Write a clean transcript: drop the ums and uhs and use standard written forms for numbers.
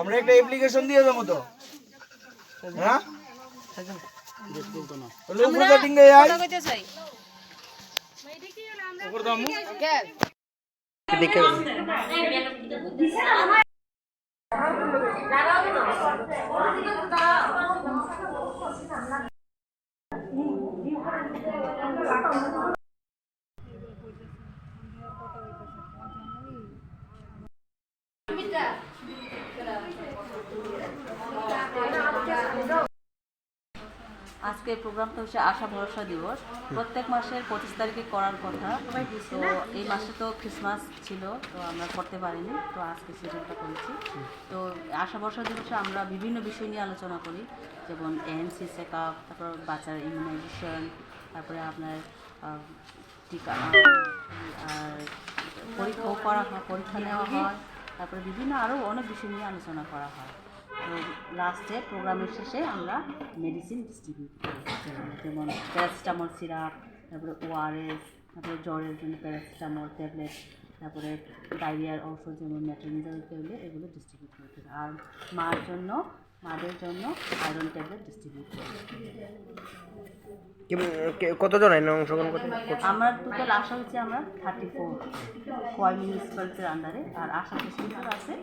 আমরা একটা অ্যাপ্লিকেশন দিয়ে দেবো তো, হ্যাঁ আজকের প্রোগ্রামটা হচ্ছে আশা ভরসা দিবস। প্রত্যেক মাসের 25 তারিখে করার কথা, তো এই মাসে তো ক্রিসমাস ছিল, তো আমরা করতে পারিনি, তো আজকে শিডিউলটা করেছি। তো আশা ভরসা দিবসে আমরা বিভিন্ন বিষয় নিয়ে আলোচনা করি, যেমন এএনসি চেকআপ, তারপর বাচ্চার ইমিউনাইজেশন, তারপরে আপনার টিকা আর পরীক্ষাও করা হয়, পরীক্ষা নেওয়া হয়, তারপরে বিভিন্ন আরও অনেক বিষয় নিয়ে আলোচনা করা হয়। তো লাস্টে প্রোগ্রামের শেষে আমরা মেডিসিন ডিস্ট্রিবিউট করি, যেমন প্যারাসিটামল সিরাপ, তারপরে ওআরএস, তারপরে জ্বরের জন্য প্যারাসিটামল ট্যাবলেট, তারপরে ডায়রিয়ার ঔষধ যেমন ম্যাট্রোনিডাল ট্যাবলেট, এগুলো ডিস্ট্রিবিউট করি। আর মাদের জন্য আয়রন ট্যাবলেট ডিস্ট্রিবিউট করি। কতজন অংশগ্রহণ করতে? আমরা টোটাল আশা হচ্ছে আমরা 34 খোয়াই মিউনিসিপ্যালিটির আন্ডারে, আর আশা ফেসিলিটির আছে